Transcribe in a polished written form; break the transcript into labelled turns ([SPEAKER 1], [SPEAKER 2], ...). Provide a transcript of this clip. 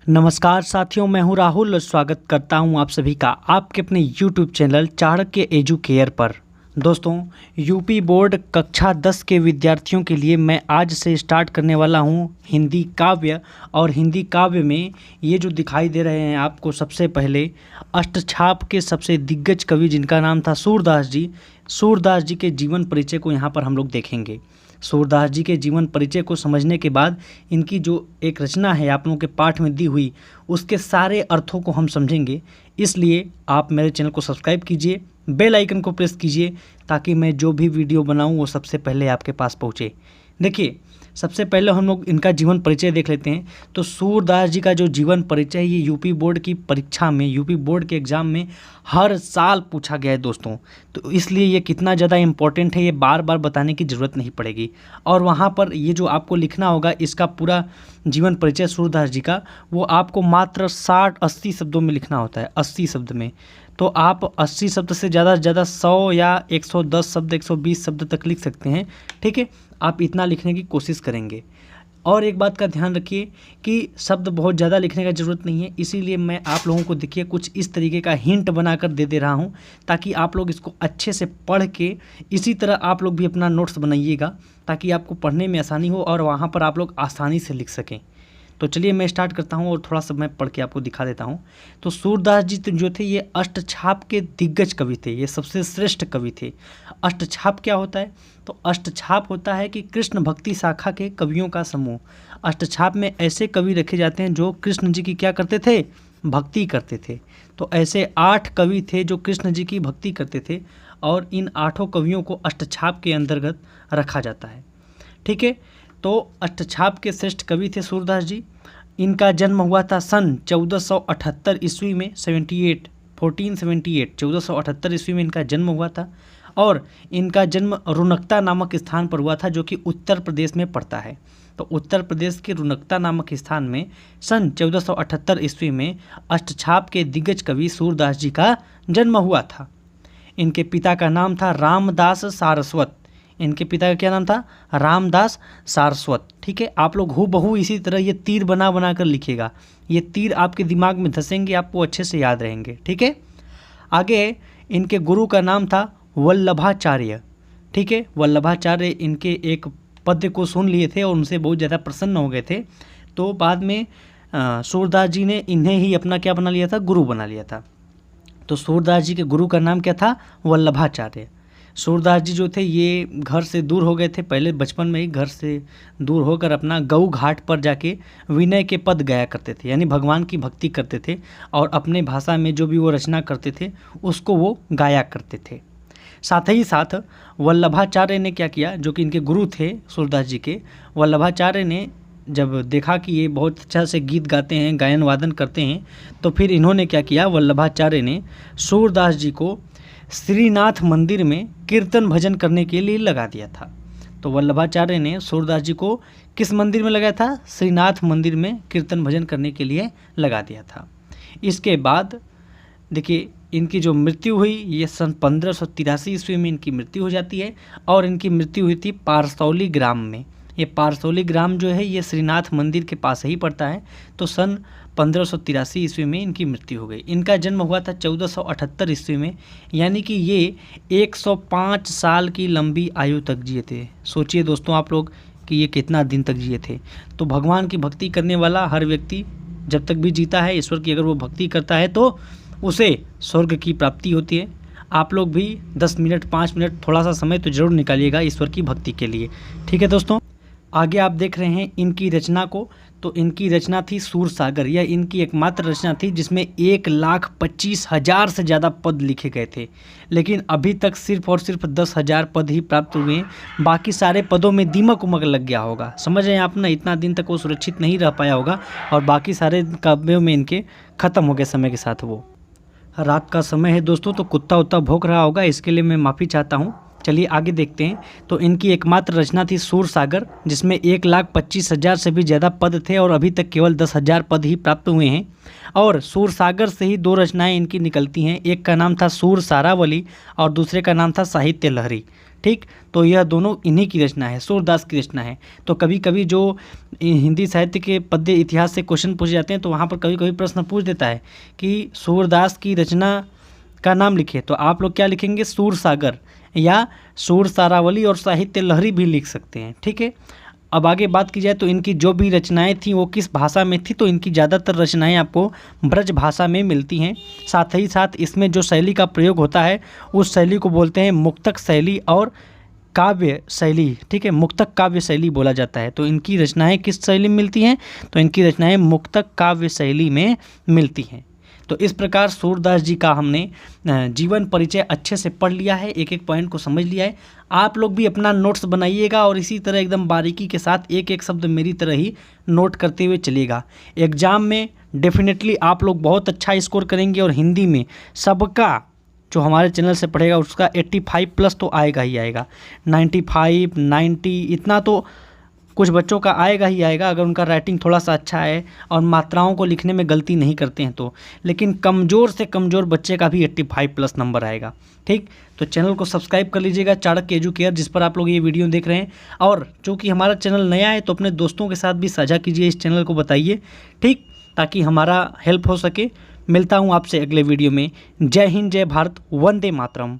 [SPEAKER 1] नमस्कार साथियों, मैं हूं राहुल और स्वागत करता हूं आप सभी का आपके अपने YouTube चैनल चाणक्य एजुकेयर पर। दोस्तों, यूपी बोर्ड कक्षा 10 के विद्यार्थियों के लिए मैं आज से स्टार्ट करने वाला हूं हिंदी काव्य। और हिंदी काव्य में ये जो दिखाई दे रहे हैं आपको, सबसे पहले अष्टछाप के सबसे दिग्गज कवि जिनका नाम था सूरदास जी, सूरदास जी के जीवन परिचय को यहाँ पर हम लोग देखेंगे। सूरदास जी के जीवन परिचय को समझने के बाद इनकी जो एक रचना है आप लोगों के पाठ में दी हुई, उसके सारे अर्थों को हम समझेंगे। इसलिए आप मेरे चैनल को सब्सक्राइब कीजिए, बेल आइकन को प्रेस कीजिए ताकि मैं जो भी वीडियो बनाऊं वो सबसे पहले आपके पास पहुंचे। देखिए, सबसे पहले हम लोग इनका जीवन परिचय देख लेते हैं। तो सूरदास जी का जो जीवन परिचय है ये यूपी बोर्ड की परीक्षा में, यूपी बोर्ड के एग्ज़ाम में हर साल पूछा गया है दोस्तों। तो इसलिए ये कितना ज़्यादा इम्पोर्टेंट है ये बार बार बताने की ज़रूरत नहीं पड़ेगी। और वहाँ पर ये जो आपको लिखना होगा, इसका पूरा जीवन परिचय सूरदास जी का, वो आपको मात्र 60-80 शब्दों में लिखना होता है, 80 शब्द में। तो आप 80 शब्द से ज़्यादा 100 या 110 शब्द, 120 शब्द तक लिख सकते हैं। ठीक है, आप इतना लिखने की कोशिश करेंगे। और एक बात का ध्यान रखिए कि शब्द बहुत ज़्यादा लिखने का ज़रूरत नहीं है, इसीलिए मैं आप लोगों को देखिए कुछ इस तरीके का हिंट बनाकर दे रहा हूँ ताकि आप लोग इसको अच्छे से पढ़ के इसी तरह आप लोग भी अपना नोट्स बनाइएगा ताकि आपको पढ़ने में आसानी हो और वहाँ पर आप लोग आसानी से लिख सकें। तो चलिए मैं स्टार्ट करता हूँ और थोड़ा सा मैं पढ़ के आपको दिखा देता हूँ। तो सूरदास जी जो थे ये अष्टछाप के दिग्गज कवि थे, ये सबसे श्रेष्ठ कवि थे। अष्टछाप क्या होता है? तो अष्टछाप होता है कि कृष्ण भक्ति शाखा के कवियों का समूह। अष्टछाप में ऐसे कवि रखे जाते हैं जो कृष्ण जी की क्या करते थे? भक्ति करते थे। तो ऐसे 8 कवि थे जो कृष्ण जी की भक्ति करते थे और इन 8 कवियों को अष्टछाप के अंतर्गत रखा जाता है। ठीक है, तो अष्टछाप के श्रेष्ठ कवि थे सूरदास जी। इनका जन्म हुआ था सन 1478 ईस्वी में, 1478 ईस्वी में इनका जन्म हुआ था। और इनका जन्म रुनकता नामक स्थान पर हुआ था जो कि उत्तर प्रदेश में पड़ता है। तो उत्तर प्रदेश के रुनकता नामक स्थान में सन 1478 ईस्वी में अष्टछाप के दिग्गज कवि सूरदास जी का जन्म हुआ था। इनके पिता का नाम था रामदास सारस्वत। इनके पिता का क्या नाम था? रामदास सारस्वत। ठीक है, आप लोग हूबहू इसी तरह ये तीर बना कर लिखिएगा। ये तीर आपके दिमाग में धसेंगे, आपको अच्छे से याद रहेंगे। ठीक है, आगे इनके गुरु का नाम था वल्लभाचार्य। ठीक है, वल्लभाचार्य इनके एक पद्य को सुन लिए थे और उनसे बहुत ज़्यादा प्रसन्न हो गए थे। तो बाद में सूरदास जी ने इन्हें ही अपना क्या बना लिया था? गुरु बना लिया था। तो सूरदास जी के गुरु का नाम क्या था? वल्लभाचार्य। सूरदास जी जो थे ये घर से दूर हो गए थे, पहले बचपन में ही घर से दूर होकर अपना गऊ घाट पर जाके विनय के पद गाया करते थे, यानी भगवान की भक्ति करते थे और अपने भाषा में जो भी वो रचना करते थे उसको वो गाया करते थे। साथ ही साथ वल्लभाचार्य ने क्या किया, जो कि इनके गुरु थे सूरदास जी के, वल्लभाचार्य ने जब देखा कि ये बहुत अच्छा से गीत गाते हैं, गायन वादन करते हैं, तो फिर इन्होंने क्या किया, वल्लभाचार्य ने सूरदास जी को श्रीनाथ मंदिर में कीर्तन भजन करने के लिए लगा दिया था। तो वल्लभाचार्य ने सूरदास जी को किस मंदिर में लगाया था? श्रीनाथ मंदिर में कीर्तन भजन करने के लिए लगा दिया था। इसके बाद देखिए इनकी जो मृत्यु हुई ये सन 1583 ईस्वी में इनकी मृत्यु हो जाती है और इनकी मृत्यु हुई थी पारसौली ग्राम में। ये पारसौली ग्राम जो है ये श्रीनाथ मंदिर के पास ही पड़ता है। तो सन 1583 ईस्वी में इनकी मृत्यु हो गई। इनका जन्म हुआ था 1478 ईस्वी में, यानी कि ये 105 साल की लंबी आयु तक जिए थे। सोचिए दोस्तों आप लोग कि ये कितना दिन तक जिए थे। तो भगवान की भक्ति करने वाला हर व्यक्ति जब तक भी जीता है, ईश्वर की अगर वो भक्ति करता है तो उसे स्वर्ग की प्राप्ति होती है। आप लोग भी 10 मिनट 5 मिनट थोड़ा सा समय तो जरूर निकालिएगा ईश्वर की भक्ति के लिए। ठीक है दोस्तों, आगे आप देख रहे हैं इनकी रचना को। तो इनकी रचना थी सूरसागर। यह इनकी एकमात्र रचना थी जिसमें 1,25,000 से ज़्यादा पद लिखे गए थे, लेकिन अभी तक सिर्फ और सिर्फ 10,000 पद ही प्राप्त हुए हैं। बाकी सारे पदों में दीमक उमक लग गया होगा, समझ रहे हैं आप ना, इतना दिन तक वो सुरक्षित नहीं रह पाया होगा और बाकी सारे काव्यों में इनके ख़त्म हो गए समय के साथ। वो रात का समय है दोस्तों, तो कुत्ता उत्ता भौंक रहा होगा, इसके लिए मैं माफ़ी चाहता हूँ। चलिए आगे देखते हैं। तो इनकी एकमात्र रचना थी सूरसागर, जिसमें 1,25,000 से भी ज़्यादा पद थे और अभी तक केवल 10,000 पद ही प्राप्त हुए हैं। और सूरसागर से ही 2 रचनाएं इनकी निकलती हैं, एक का नाम था सूर सारावली और दूसरे का नाम था साहित्य लहरी। ठीक, तो यह दोनों इन्हीं की रचना है, सूरदास की रचना है। तो कभी कभी जो हिंदी साहित्य के पद्य इतिहास से क्वेश्चन पूछे जाते हैं तो वहाँ पर कभी कभी प्रश्न पूछ देता है कि सूरदास की रचना का नाम लिखे, तो आप लोग क्या लिखेंगे, सूर सागर या सूर सारावली और साहित्य लहरी भी लिख सकते हैं। ठीक है, अब आगे बात की जाए तो इनकी जो भी रचनाएं थी वो किस भाषा में थी, तो इनकी ज़्यादातर रचनाएं आपको ब्रज भाषा में मिलती हैं। साथ ही साथ इसमें जो शैली का प्रयोग होता है उस शैली को बोलते हैं मुक्तक शैली और काव्य शैली। ठीक है, मुक्तक काव्य शैली बोला जाता है। तो इनकी रचनाएं किस शैली में मिलती हैं, तो इनकी रचनाएं मुक्तक काव्य शैली में मिलती हैं। तो इस प्रकार सूरदास जी का हमने जीवन परिचय अच्छे से पढ़ लिया है, एक एक पॉइंट को समझ लिया है। आप लोग भी अपना नोट्स बनाइएगा और इसी तरह एकदम बारीकी के साथ एक एक शब्द मेरी तरह ही नोट करते हुए चलिएगा। एग्ज़ाम में डेफिनेटली आप लोग बहुत अच्छा स्कोर करेंगे और हिंदी में सबका जो हमारे चैनल से पढ़ेगा उसका 85+ तो आएगा ही आएगा। 95, 90 इतना तो कुछ बच्चों का आएगा ही आएगा अगर उनका राइटिंग थोड़ा सा अच्छा है और मात्राओं को लिखने में गलती नहीं करते हैं तो। लेकिन कमज़ोर से कमज़ोर बच्चे का भी 85+ नंबर आएगा। ठीक, तो चैनल को सब्सक्राइब कर लीजिएगा, चाणक्य एजुकेयर, जिस पर आप लोग ये वीडियो देख रहे हैं। और चूँकि हमारा चैनल नया है तो अपने दोस्तों के साथ भी साझा कीजिए, इस चैनल को बताइए, ठीक, ताकि हमारा हेल्प हो सके। मिलता हूँ आपसे अगले वीडियो में। जय हिंद, जय भारत, वंदे मातरम।